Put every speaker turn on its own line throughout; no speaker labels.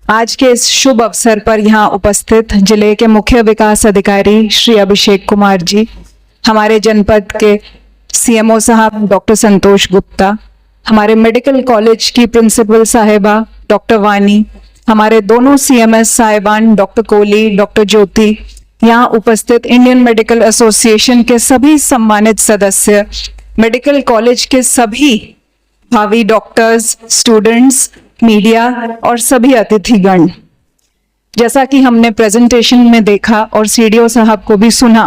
आज के इस शुभ अवसर पर यहाँ उपस्थित जिले के मुख्य विकास अधिकारी श्री अभिषेक कुमार जी, हमारे जनपद के सीएमओ साहब डॉक्टर संतोष गुप्ता, हमारे मेडिकल कॉलेज की प्रिंसिपल साहिबा डॉक्टर वानी, हमारे दोनों सीएमएस साहिबान डॉक्टर कोहली, डॉक्टर ज्योति, यहाँ उपस्थित इंडियन मेडिकल एसोसिएशन के सभी सम्मानित सदस्य, मेडिकल कॉलेज के सभी भावी डॉक्टर्स, स्टूडेंट्स, मीडिया और सभी अतिथिगण। जैसा कि हमने प्रेजेंटेशन में देखा और सीडीओ साहब को भी सुना,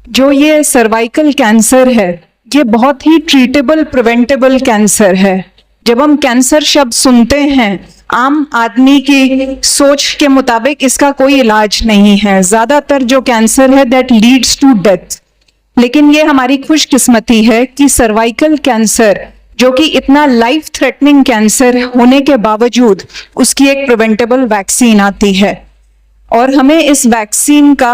जो ये सर्वाइकल कैंसर है ये बहुत ही ट्रीटेबल प्रिवेंटेबल कैंसर है। जब हम कैंसर शब्द सुनते हैं, आम आदमी की सोच के मुताबिक इसका कोई इलाज नहीं है। ज्यादातर जो कैंसर है दैट लीड्स टू डेथ, लेकिन ये हमारी खुशकिस्मती है कि सर्वाइकल कैंसर जो कि इतना लाइफ थ्रेटनिंग कैंसर होने के बावजूद उसकी एक प्रिवेंटेबल वैक्सीन आती है और हमें इस वैक्सीन का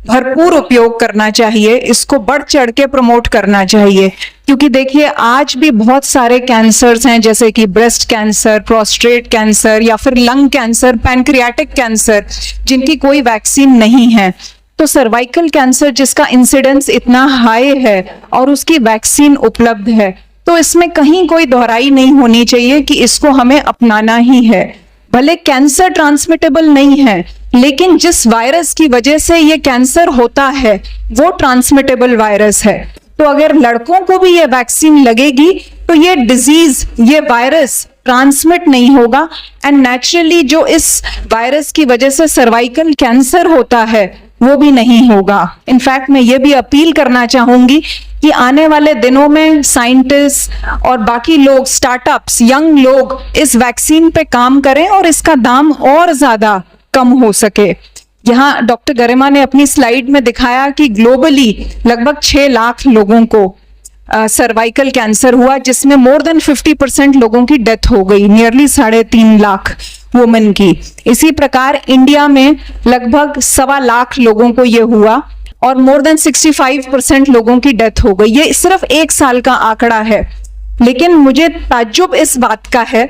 भरपूर उपयोग करना चाहिए, इसको बढ़ चढ़ के प्रमोट करना चाहिए। क्योंकि देखिए आज भी बहुत सारे कैंसर्स हैं जैसे कि ब्रेस्ट कैंसर, प्रोस्टेट कैंसर या फिर लंग कैंसर, पैनक्रियाटिक कैंसर, जिनकी कोई वैक्सीन नहीं है। तो सर्वाइकल कैंसर जिसका इंसिडेंस इतना हाई है और उसकी वैक्सीन उपलब्ध है, तो इसमें कहीं कोई दोहराई नहीं होनी चाहिए कि इसको हमें अपनाना ही है। भले कैंसर ट्रांसमिटेबल नहीं है, लेकिन जिस वायरस की वजह से ये कैंसर होता है वो ट्रांसमिटेबल वायरस है। तो अगर लड़कों को भी ये वैक्सीन लगेगी तो ये डिजीज, ये वायरस ट्रांसमिट नहीं होगा एंड नेचुरली जो इस वायरस की वजह से सर्वाइकल कैंसर होता है वो भी नहीं होगा। इनफैक्ट मैं ये भी अपील करना चाहूंगी कि आने वाले दिनों में साइंटिस्ट और बाकी लोग, स्टार्टअप्स, यंग लोग इस वैक्सीन पे काम करें और इसका दाम और ज्यादा कम हो सके। यहाँ डॉक्टर गरिमा ने अपनी स्लाइड में दिखाया कि ग्लोबली लगभग 6 लाख लोगों को सर्वाइकल कैंसर हुआ, जिसमें मोर देन 50% लोगों की डेथ हो गई, नियरली 3.5 लाख वुमेन की। इसी प्रकार इंडिया में लगभग 1.25 लाख लोगों को ये हुआ और मोर देन 65% लोगों की डेथ हो गई। ये सिर्फ 1 साल का आंकड़ा है, लेकिन मुझे ताज्जुब इस बात का है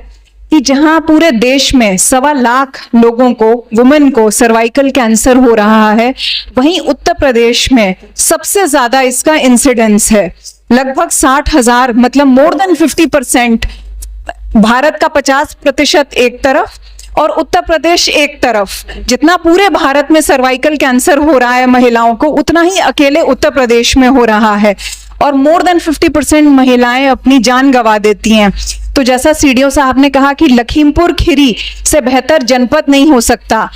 कि जहां पूरे देश में 1.25 लाख लोगों को, वुमेन को सर्वाइकल कैंसर हो रहा है, वहीं उत्तर प्रदेश में सबसे ज्यादा इसका इंसिडेंस है, लगभग 60,000, मतलब मोर देन 50%। भारत का 50% एक तरफ और उत्तर प्रदेश एक तरफ। जितना पूरे भारत में सर्वाइकल कैंसर हो रहा है महिलाओं को, उतना ही अकेले उत्तर प्रदेश में हो रहा है और मोर देन 50% महिलाएं अपनी जान गंवा देती हैं। तो जैसा सीडीओ साहब ने कहा कि लखीमपुर खीरी से बेहतर जनपद नहीं हो सकता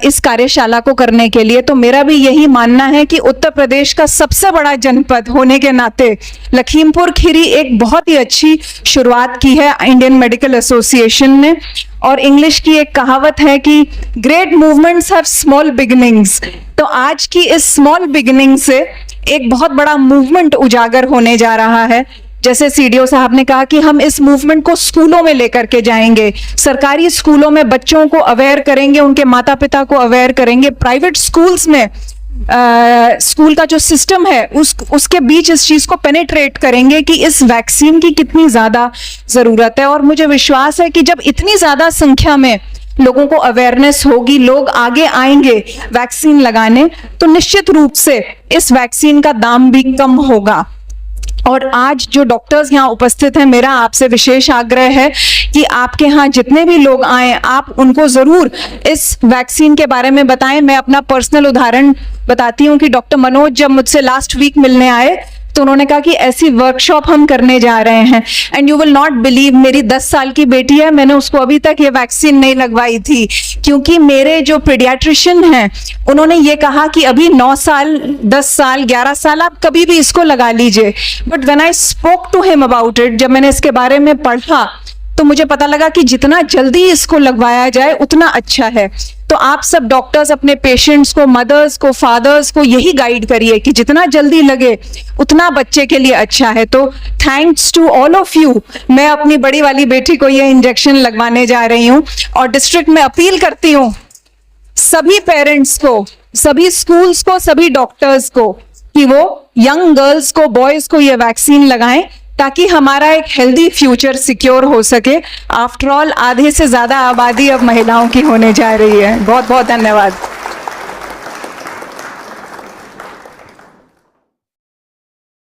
इस कार्यशाला को करने के लिए, तो मेरा भी यही मानना है कि उत्तर प्रदेश का सबसे बड़ा जनपद होने के नाते लखीमपुर खीरी एक बहुत ही अच्छी शुरुआत की है इंडियन मेडिकल एसोसिएशन ने। और इंग्लिश की एक कहावत है कि great movements have small beginnings. तो आज की इस स्मॉल बिगिनिंग से एक बहुत बड़ा मूवमेंट उजागर होने जा रहा है। जैसे सीडीओ साहब ने कहा कि हम इस मूवमेंट को स्कूलों में लेकर के जाएंगे, सरकारी स्कूलों में बच्चों को अवेयर करेंगे, उनके माता पिता को अवेयर करेंगे, प्राइवेट स्कूल्स में स्कूल का जो सिस्टम है उसके बीच इस चीज को पेनिट्रेट करेंगे कि इस वैक्सीन की कितनी ज्यादा जरूरत है। और मुझे विश्वास है कि जब इतनी ज्यादा संख्या में लोगों को अवेयरनेस होगी, लोग आगे आएंगे वैक्सीन लगाने, तो निश्चित रूप से इस वैक्सीन का दाम भी कम होगा। और आज जो डॉक्टर्स यहाँ उपस्थित हैं, मेरा आपसे विशेष आग्रह है कि आपके यहाँ जितने भी लोग आए, आप उनको जरूर इस वैक्सीन के बारे में बताएं। मैं अपना पर्सनल उदाहरण बताती हूँ कि डॉक्टर मनोज जब मुझसे लास्ट वीक मिलने आए तो उन्होंने कहा कि ऐसी वर्कशॉप हम करने जा रहे हैं and you will not believe, मेरी 10 साल की बेटी है, मैंने उसको अभी तक ये वैक्सीन नहीं लगवाई थी, क्योंकि मेरे जो पीडियाट्रिशियन हैं उन्होंने ये कहा कि अभी 9 साल, 10 साल, 11 साल आप कभी भी इसको लगा लीजिए। But when I spoke to him about it, जब मैंने इसके बारे में पढ़ा तो मुझे पता लगा कि जितना जल्दी इसको लगवाया जाए उतना अच्छा है। तो आप सब डॉक्टर्स अपने पेशेंट्स को, मदर्स को, फादर्स को यही गाइड करिए कि जितना जल्दी लगे उतना बच्चे के लिए अच्छा है। तो thanks to all of you, मैं अपनी बड़ी वाली बेटी को ये इंजेक्शन लगवाने जा रही हूँ और डिस्ट्रिक्ट में अपील करती हूँ सभी पेरेंट्स को, सभी स्कूल्स को, सभी डॉक्टर्स को कि वो यंग गर्ल्स को, बॉयज को ये वैक्सीन लगाएं, ताकि हमारा एक हेल्दी फ्यूचर सिक्योर हो सके। आफ्टर ऑल आधे से ज़्यादा आबादी अब महिलाओं की होने जा रही है। बहुत बहुत धन्यवाद।